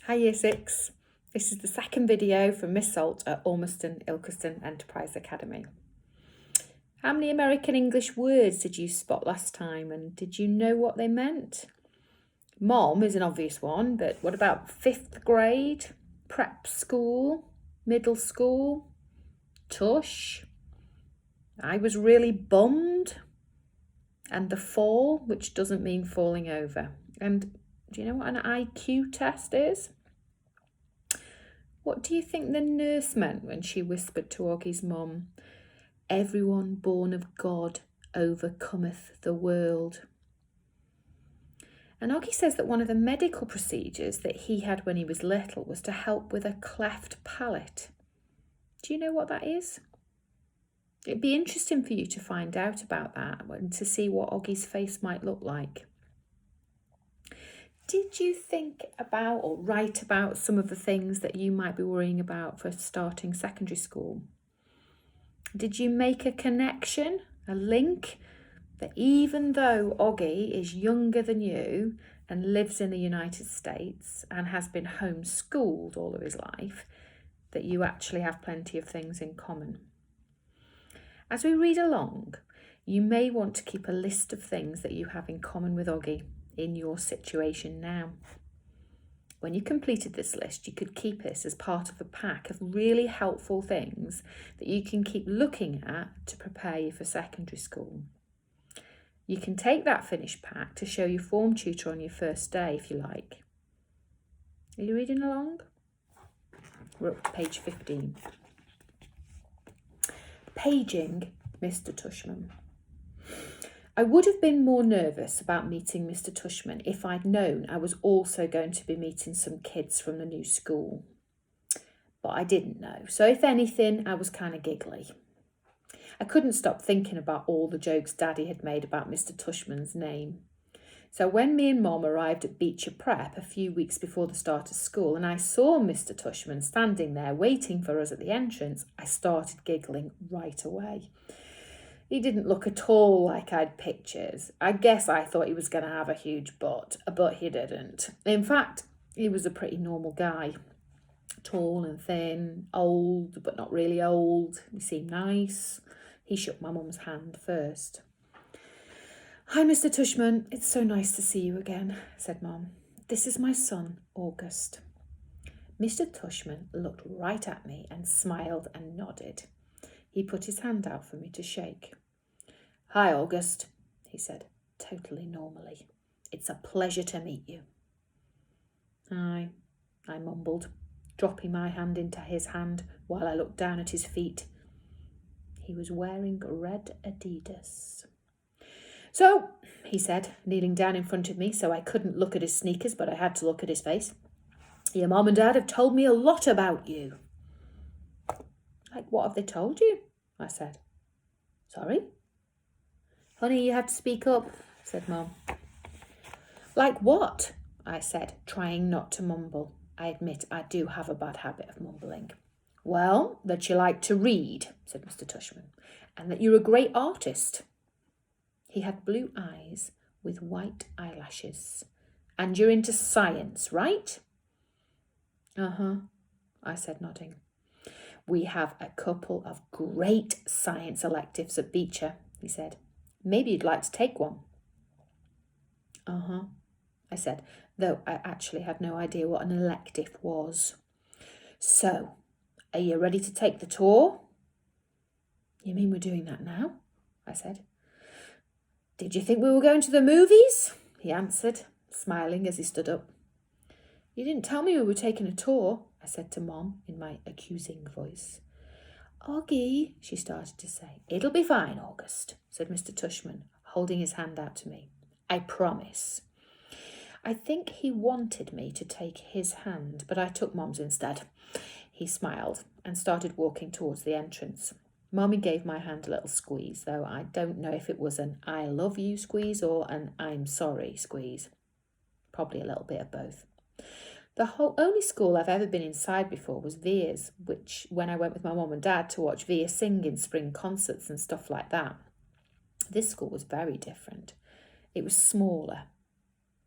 Hi Year 6. This is the second video from Miss Salt at Ormiston Ilkeston Enterprise Academy. How many American English words did you spot last time, and did you know what they meant? Mom is an obvious one, but what about 5th grade, prep school, middle school, tush? I was really bummed, and the fall, which doesn't mean falling over. And do you know what an IQ test is? What do you think the nurse meant when she whispered to Oggie's mum, "Everyone born of God overcometh the world"? And Oggie says that one of the medical procedures that he had when he was little was to help with a cleft palate. Do you know what that is? It'd be interesting for you to find out about that and to see what Oggie's face might look like. Did you think about or write about some of the things that you might be worrying about for starting secondary school? Did you make a connection, a link, that even though Oggie is younger than you and lives in the United States and has been homeschooled all of his life, that you actually have plenty of things in common? As we read along, you may want to keep a list of things that you have in common with Oggie in your situation now. When you completed this list, you could keep this as part of a pack of really helpful things that you can keep looking at to prepare you for secondary school. You can take that finished pack to show your form tutor on your first day if you like. Are you reading along? We're up to page 15. Paging Mr. Tushman. I would have been more nervous about meeting Mr. Tushman if I'd known I was also going to be meeting some kids from the new school. But I didn't know, so if anything, I was kind of giggly. I couldn't stop thinking about all the jokes Daddy had made about Mr. Tushman's name. So when me and Mom arrived at Beecher Prep a few weeks before the start of school and I saw Mr. Tushman standing there waiting for us at the entrance, I started giggling right away. He didn't look at all like I'd pictured. I guess I thought he was going to have a huge butt, but he didn't. In fact, he was a pretty normal guy. Tall and thin, old, but not really old. He seemed nice. He shook my mum's hand first. "Hi, Mr. Tushman. It's so nice to see you again," said Mum. "This is my son, August." Mr. Tushman looked right at me and smiled and nodded. He put his hand out for me to shake. "Hi, August," he said, totally normally. "It's a pleasure to meet you." "Hi," I mumbled, dropping my hand into his hand while I looked down at his feet. He was wearing red Adidas. "So," he said, kneeling down in front of me so I couldn't look at his sneakers, but I had to look at his face, "your mum and dad have told me a lot about you." "Like what have they told you?" I said. "Sorry?" "Honey, you have to speak up," said Mum. "Like what?" I said, trying not to mumble. I admit I do have a bad habit of mumbling. "Well, that you like to read," said Mr. Tushman, "and that you're a great artist." He had blue eyes with white eyelashes. "And you're into science, right?" "Uh-huh," I said, nodding. "We have a couple of great science electives at Beecher," he said. "Maybe you'd like to take one." "Uh-huh," I said, though I actually had no idea what an elective was. "So, are you ready to take the tour?" "You mean we're doing that now?" I said. "Did you think we were going to the movies?" he answered, smiling as he stood up. "You didn't tell me we were taking a tour," I said to Mom in my accusing voice. "Oggie," she started to say. "It'll be fine, August," said Mr. Tushman, holding his hand out to me. "I promise." I think he wanted me to take his hand, but I took Mom's instead. He smiled and started walking towards the entrance. Mommy gave my hand a little squeeze, though I don't know if it was an "I love you" squeeze or an "I'm sorry" squeeze. Probably a little bit of both. The only school I've ever been inside before was Vere's, which when I went with my mum and dad to watch Vere sing in spring concerts and stuff like that. This school was very different. It was smaller.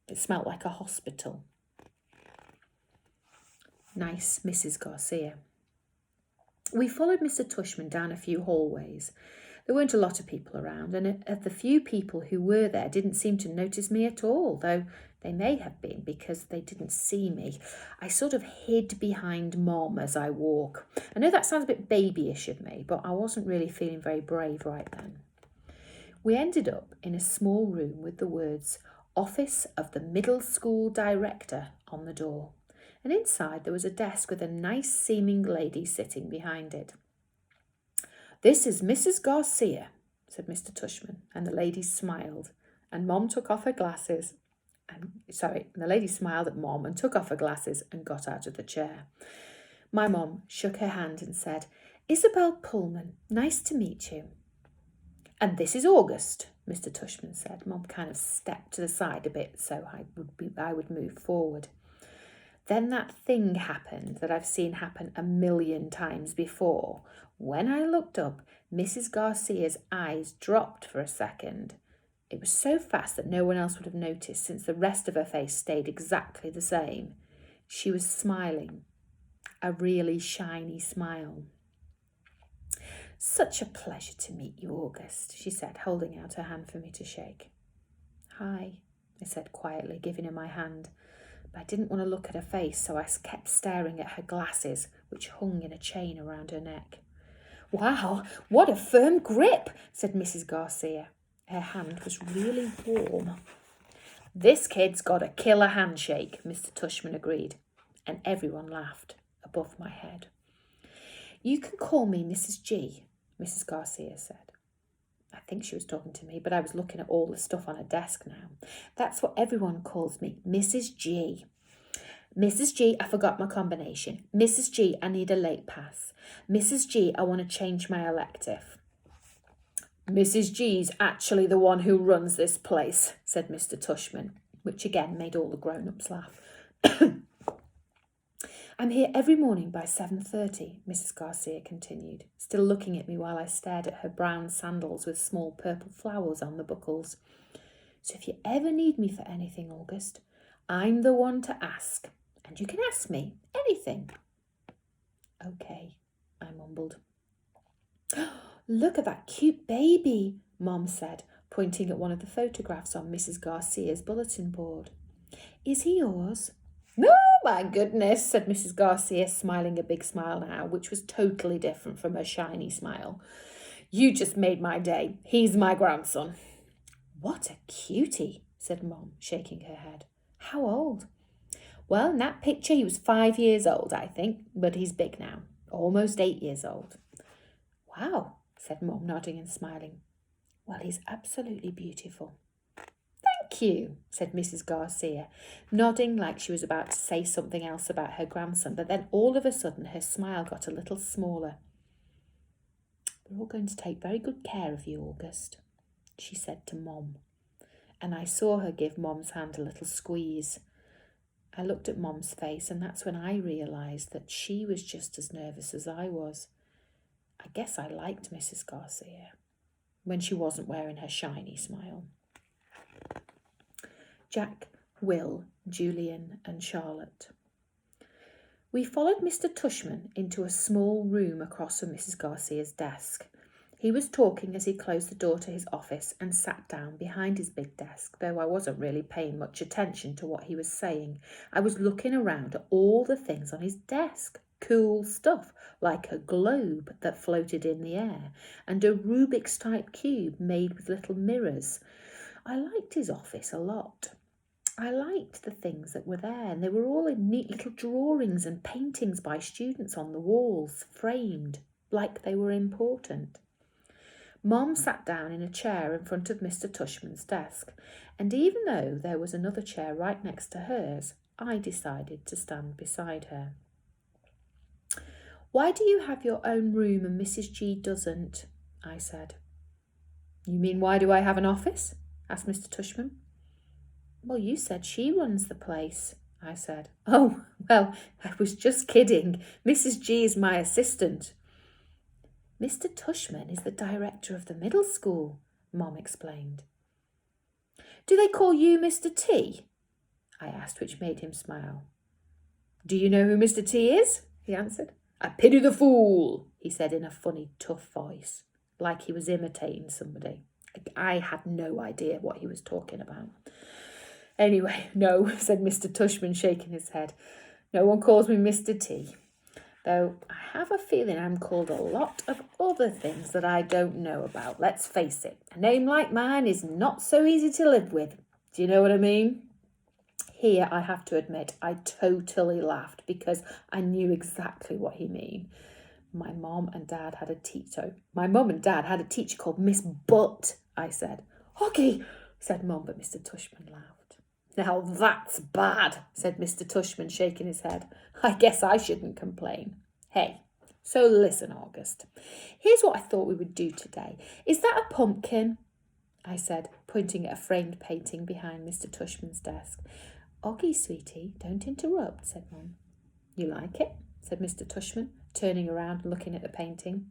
It smelt like a hospital. Nice Mrs. Garcia. We followed Mr. Tushman down a few hallways. There weren't a lot of people around, and of the few people who were there didn't seem to notice me at all, though they may have been because they didn't see me. I sort of hid behind Mom as I walk. I know that sounds a bit babyish of me, but I wasn't really feeling very brave right then. We ended up in a small room with the words, Office of the Middle School Director on the door. And inside there was a desk with a nice-seeming lady sitting behind it. This is Mrs. Garcia, said Mr. Tushman, and the lady smiled, and Mom took off her glasses. The lady smiled at Mom and took off her glasses and got out of the chair. My mom shook her hand and said, Isabel Pullman, nice to meet you. And this is August, Mr. Tushman said. Mom kind of stepped to the side a bit so I would move forward. Then that thing happened that I've seen happen a million times before. When I looked up, Mrs. Garcia's eyes dropped for a second. It was so fast that no one else would have noticed, since the rest of her face stayed exactly the same. She was smiling, a really shiny smile. Such a pleasure to meet you, August, she said, holding out her hand for me to shake. Hi, I said quietly, giving her my hand. But I didn't want to look at her face, so I kept staring at her glasses, which hung in a chain around her neck. Wow, what a firm grip, said Mrs. Garcia. Her hand was really warm. This kid's got a killer handshake, Mr. Tushman agreed, and everyone laughed above my head. You can call me Mrs. G, Mrs. Garcia said. I think she was talking to me, but I was looking at all the stuff on her desk now. That's what everyone calls me, Mrs. G. Mrs. G, I forgot my combination. Mrs. G, I need a late pass. Mrs. G, I want to change my elective. Mrs. G's actually the one who runs this place, said Mr. Tushman, which again made all the grown-ups laugh. I'm here every morning by 7:30, Mrs. Garcia continued, still looking at me while I stared at her brown sandals with small purple flowers on the buckles. So if you ever need me for anything, August, I'm the one to ask, and you can ask me anything. Okay, I mumbled. Look at that cute baby, Mom said, pointing at one of the photographs on Mrs. Garcia's bulletin board. Is he yours? No, my goodness, said Mrs. Garcia, smiling a big smile now, which was totally different from her shiny smile. You just made my day. He's my grandson. What a cutie, said Mom, shaking her head. How old? Well, in that picture he was 5 years old, I think, but he's big now, almost 8 years old. Wow, said Mom, nodding and smiling. Well, he's absolutely beautiful. Thank you, said Mrs. Garcia, nodding like she was about to say something else about her grandson, but then all of a sudden her smile got a little smaller. We're all going to take very good care of you, August, she said to Mom, and I saw her give Mom's hand a little squeeze. I looked at Mom's face, and that's when I realised that she was just as nervous as I was. I guess I liked Mrs. Garcia when she wasn't wearing her shiny smile. Jack, Will, Julian and Charlotte. We followed Mr. Tushman into a small room across from Mrs. Garcia's desk. He was talking as he closed the door to his office and sat down behind his big desk, though I wasn't really paying much attention to what he was saying. I was looking around at all the things on his desk. Cool stuff, like a globe that floated in the air and a Rubik's type cube made with little mirrors. I liked his office a lot. I liked the things that were there, and they were all in neat little drawings and paintings by students on the walls, framed like they were important. Mom sat down in a chair in front of Mr. Tushman's desk, and even though there was another chair right next to hers, I decided to stand beside her. Why do you have your own room and Mrs. G doesn't? I said. You mean why do I have an office? Asked Mr. Tushman. Well, you said she runs the place, I said. Oh, well, I was just kidding. Mrs. G is my assistant. Mr. Tushman is the director of the middle school, Mom explained. Do they call you Mr. T? I asked, which made him smile. Do you know who Mr. T is? He answered. I pity the fool, he said in a funny, tough voice, like he was imitating somebody. I had no idea what he was talking about. Anyway, no, said Mr. Tushman, shaking his head. No one calls me Mr. T, though I have a feeling I'm called a lot of other things that I don't know about. Let's face it, a name like mine is not so easy to live with. Do you know what I mean? Here, I have to admit, I totally laughed because I knew exactly what he meant. My mum and dad had a teacher called Miss Butt, I said. Hockey, said Mum, but Mr. Tushman laughed. Now that's bad, said Mr. Tushman, shaking his head. I guess I shouldn't complain. Hey, so listen, August. Here's what I thought we would do today. Is that a pumpkin? I said, pointing at a framed painting behind Mr. Tushman's desk. Oggy, sweetie, don't interrupt, said Mum. You like it? Said Mr. Tushman, turning around and looking at the painting.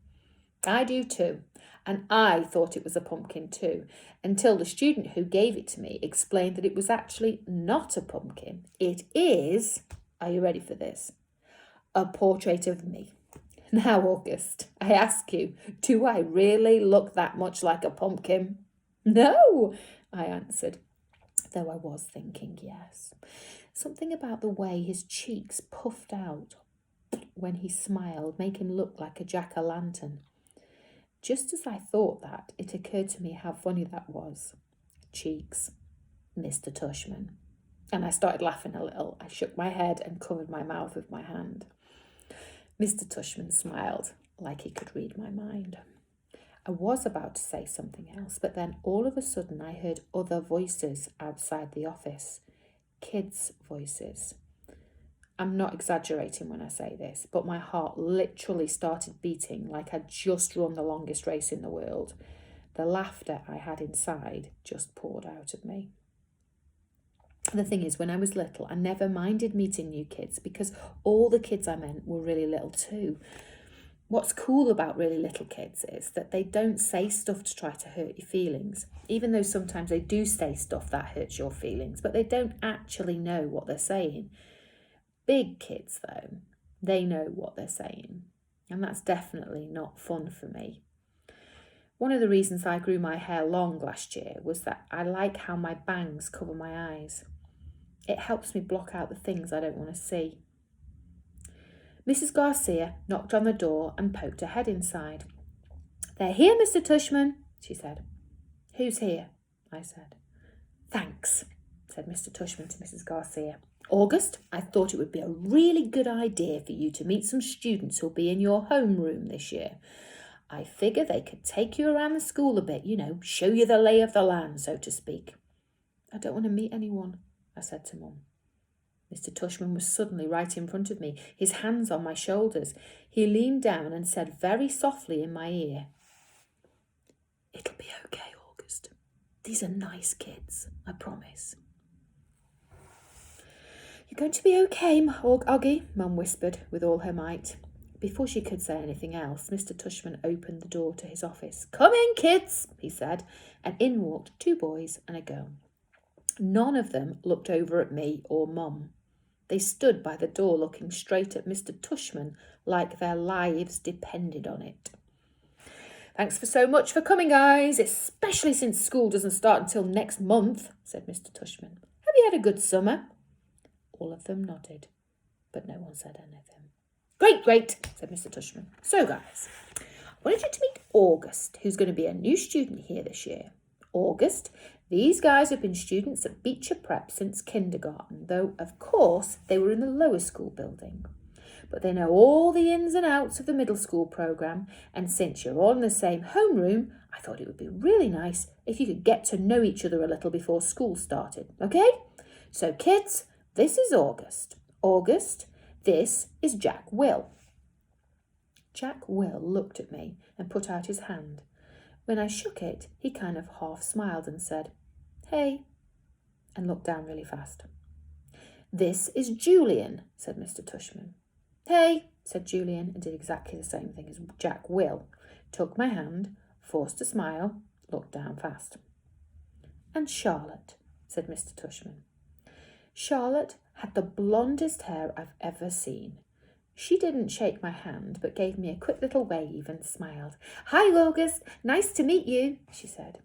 I do too, and I thought it was a pumpkin too, until the student who gave it to me explained that it was actually not a pumpkin. It is, are you ready for this? A portrait of me. Now, August, I ask you, do I really look that much like a pumpkin? No, I answered, though I was thinking yes. Something about the way his cheeks puffed out when he smiled made him look like a jack-o'-lantern. Just as I thought that, it occurred to me how funny that was. Cheeks, Mr. Tushman. And I started laughing a little. I shook my head and covered my mouth with my hand. Mr. Tushman smiled like he could read my mind. I was about to say something else, but then all of a sudden I heard other voices outside the office. Kids' voices. I'm not exaggerating when I say this, but my heart literally started beating like I'd just run the longest race in the world. The laughter I had inside just poured out of me. The thing is, when I was little, I never minded meeting new kids because all the kids I met were really little too. What's cool about really little kids is that they don't say stuff to try to hurt your feelings, even though sometimes they do say stuff that hurts your feelings, but they don't actually know what they're saying. Big kids, though, they know what they're saying, and that's definitely not fun for me. One of the reasons I grew my hair long last year was that I like how my bangs cover my eyes. It helps me block out the things I don't want to see. Mrs. Garcia knocked on the door and poked her head inside. They're here, Mr. Tushman, she said. Who's here? I said. Thanks, said Mr. Tushman to Mrs. Garcia. August, I thought it would be a really good idea for you to meet some students who'll be in your homeroom this year. I figure they could take you around the school a bit, show you the lay of the land, so to speak. I don't want to meet anyone, I said to Mum. Mr. Tushman was suddenly right in front of me, his hands on my shoulders. He leaned down and said very softly in my ear, It'll be okay, August. These are nice kids, I promise. You're going to be okay, Oggy, Mum whispered with all her might. Before she could say anything else, Mr. Tushman opened the door to his office. Come in, kids, he said, and in walked 2 boys and a girl. None of them looked over at me or Mum. They stood by the door looking straight at Mr. Tushman like their lives depended on it. Thanks so much for coming, guys, especially since school doesn't start until next month, said Mr. Tushman. Have you had a good summer? All of them nodded, but no one said anything. Great, said Mr. Tushman. So, guys, I wanted you to meet August, who's going to be a new student here this year. August, these guys have been students at Beecher Prep since kindergarten, though, of course, they were in the lower school building. But they know all the ins and outs of the middle school programme, and since you're all in the same homeroom, I thought it would be really nice if you could get to know each other a little before school started, okay? So, kids, this is August. August, this is Jack Will. Jack Will looked at me and put out his hand. When I shook it, he kind of half smiled and said, Hey, and looked down really fast. This is Julian, said Mr. Tushman. Hey, said Julian, and did exactly the same thing as Jack Will. Took my hand, forced a smile, looked down fast. And Charlotte, said Mr. Tushman. Charlotte had the blondest hair I've ever seen. She didn't shake my hand, but gave me a quick little wave and smiled. "Hi, August. Nice to meet you," she said.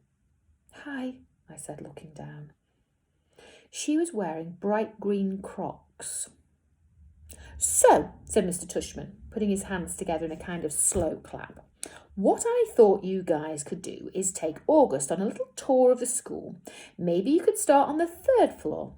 "Hi," I said, looking down. She was wearing bright green Crocs. "So," said Mr. Tushman, putting his hands together in a kind of slow clap, "what I thought you guys could do is take August on a little tour of the school. Maybe you could start on the 3rd floor.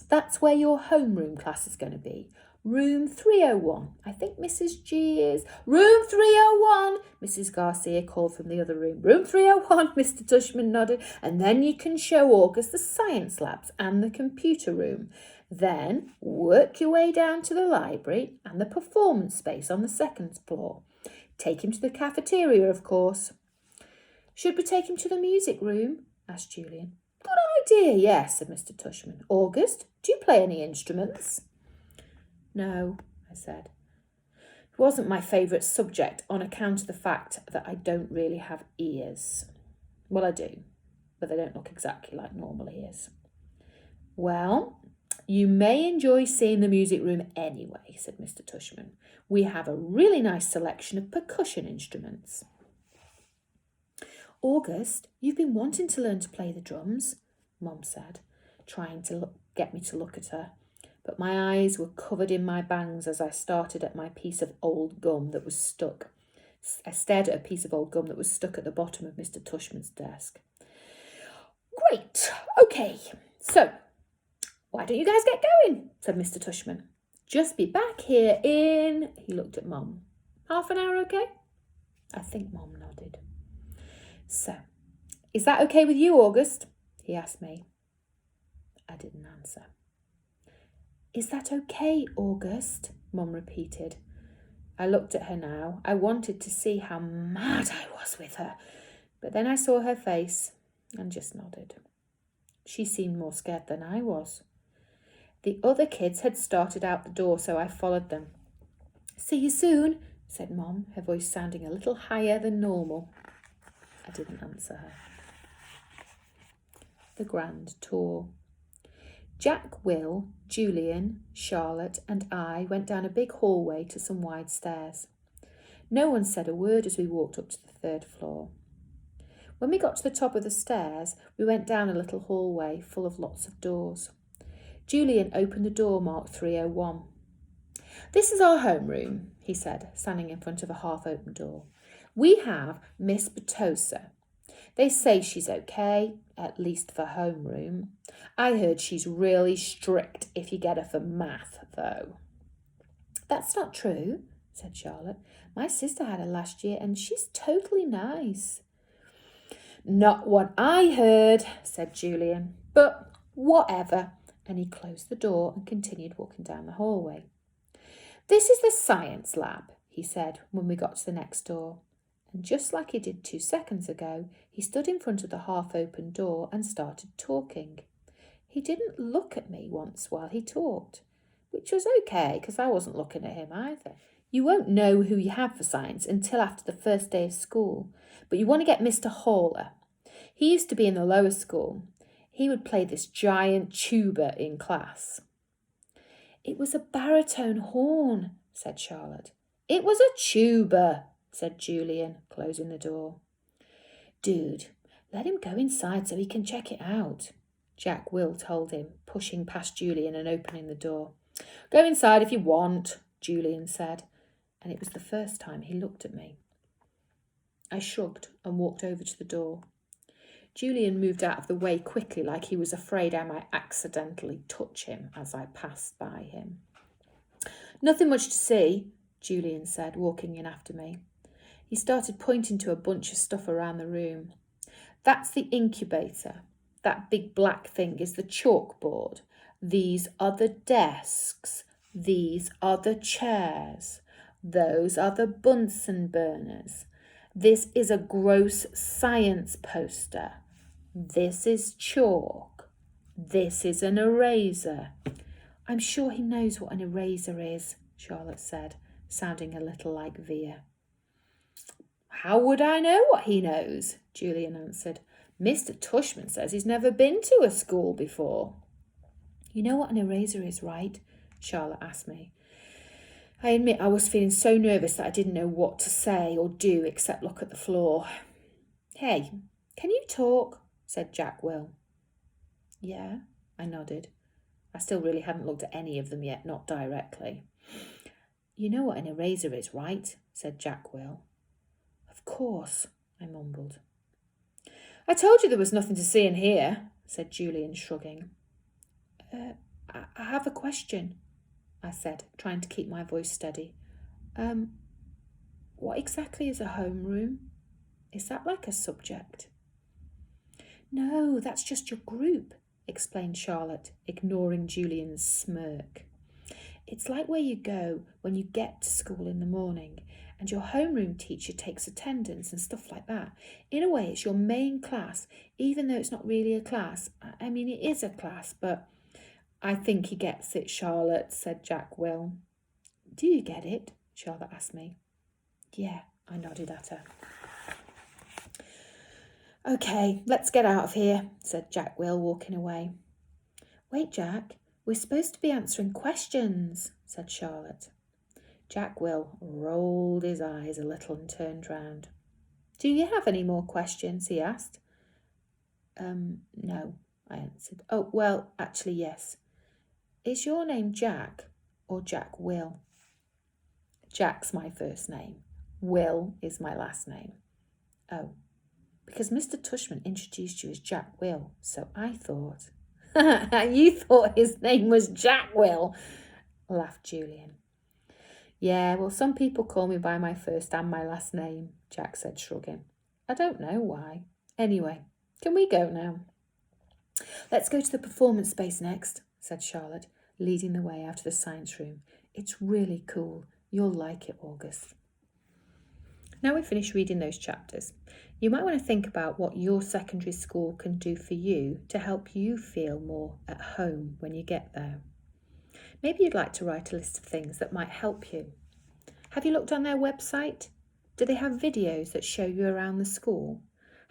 That's where your homeroom class is going to be. Room 301. I think Mrs. G is... Room 301, Mrs. Garcia called from the other room. Room 301, Mr. Tushman nodded. And then you can show August the science labs and the computer room. Then work your way down to the library and the performance space on the 2nd floor. Take him to the cafeteria, of course." "Should we take him to the music room?" asked Julian. "Good idea, yes," said Mr. Tushman. "August, do you play any instruments?" "No," I said. It wasn't my favourite subject on account of the fact that I don't really have ears. Well, I do, but they don't look exactly like normal ears. "Well, you may enjoy seeing the music room anyway," said Mr. Tushman. "We have a really nice selection of percussion instruments." "August, you've been wanting to learn to play the drums," Mum said, trying to get me to look at her. But my eyes were covered in my bangs as I started at my piece of old gum that was stuck. I stared at a piece of old gum that was stuck at the bottom of Mr. Tushman's desk. "Great, okay, so why don't you guys get going?" said Mr. Tushman. "Just be back here in..." He looked at Mum. "Half an hour, okay?" I think Mum nodded. "So, is that okay with you, August?" he asked me. I didn't answer. "Is that okay, August?" Mum repeated. I looked at her now. I wanted to see how mad I was with her, but then I saw her face and just nodded. She seemed more scared than I was. The other kids had started out the door, so I followed them. "See you soon," said Mum, her voice sounding a little higher than normal. I didn't answer her. The grand tour. Jack, Will, Julian, Charlotte and I went down a big hallway to some wide stairs. No one said a word as we walked up to the 3rd floor. When we got to the top of the stairs, we went down a little hallway full of lots of doors. Julian opened the door marked 301. "This is our homeroom," he said, standing in front of a half-open door. "We have Miss Batosa. They say she's okay, at least for homeroom. I heard she's really strict if you get her for math, though." "That's not true," said Charlotte. "My sister had her last year and she's totally nice." "Not what I heard," said Julian, "but whatever." And he closed the door and continued walking down the hallway. "This is the science lab," he said when we got to the next door. And just like he did 2 seconds ago, he stood in front of the half-open door and started talking. He didn't look at me once while he talked, which was okay because I wasn't looking at him either. You won't know who you have for science until after the first day of school, but you want to get Mr. Haller. He used to be in the lower school. He would play this giant tuba in class. "It was a baritone horn," said Charlotte. "It was a tuba," said Julian, closing the door. "Dude, let him go inside so he can check it out," Jack Will told him, pushing past Julian and opening the door. "Go inside if you want," Julian said, and it was the first time he looked at me. I shrugged and walked over to the door. Julian moved out of the way quickly, like he was afraid I might accidentally touch him as I passed by him. "Nothing much to see," Julian said, walking in after me. He started pointing to a bunch of stuff around the room. "That's the incubator. That big black thing is the chalkboard. These are the desks. These are the chairs. Those are the Bunsen burners. This is a gross science poster. This is chalk. This is an eraser." "I'm sure he knows what an eraser is," Charlotte said, sounding a little like Via. "How would I know what he knows?" Julian answered. "Mr. Tushman says he's never been to a school before." You know what an eraser is, right? Charlotte asked me. I admit I was feeling so nervous that I didn't know what to say or do except look at the floor. Hey, can you talk? Said Jack Will. Yeah, I nodded. I still really hadn't looked at any of them yet, not directly. You know what an eraser is, right? Said Jack Will. Of course, I mumbled. I told you there was nothing to see in here, said Julian, shrugging. I have a question, I said, trying to keep my voice steady. What exactly is a homeroom? Is that like a subject? No, that's just your group, explained Charlotte, ignoring Julian's smirk. It's like where you go when you get to school in the morning and your homeroom teacher takes attendance and stuff like that. In a way, it's your main class, even though it's not really a class. I mean, it is a class, but I think he gets it, Charlotte, said Jack Will. Do you get it? Charlotte asked me. Yeah, I nodded at her. Okay, let's get out of here, said Jack Will, walking away. Wait, Jack, we're supposed to be answering questions, said Charlotte. Jack Will rolled his eyes a little and turned round. Do you have any more questions? He asked. No, I answered. Oh, well, actually, yes. Is your name Jack or Jack Will? Jack's my first name. Will is my last name. Oh, because Mr. Tushman introduced you as Jack Will, so I thought... You thought his name was Jack Will, laughed Julian. Yeah, well, some people call me by my first and my last name, Jack said, shrugging. I don't know why. Anyway, can we go now? Let's go to the performance space next, said Charlotte, leading the way out of the science room. It's really cool. You'll like it, August. Now we've finished reading those chapters, you might want to think about what your secondary school can do for you to help you feel more at home when you get there. Maybe you'd like to write a list of things that might help you. Have you looked on their website? Do they have videos that show you around the school?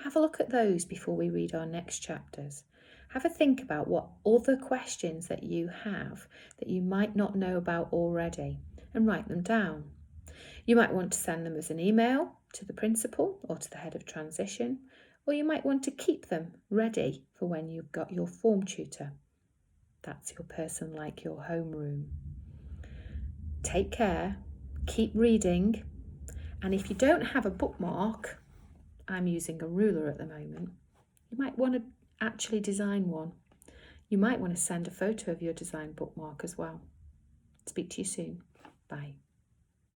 Have a look at those before we read our next chapters. Have a think about what other questions that you have that you might not know about already and write them down. You might want to send them as an email to the principal or to the head of transition, or you might want to keep them ready for when you've got your form tutor. That's your person like your homeroom. Take care, keep reading, and if you don't have a bookmark, I'm using a ruler at the moment, you might want to actually design one. You might want to send a photo of your design bookmark as well. Speak to you soon. Bye.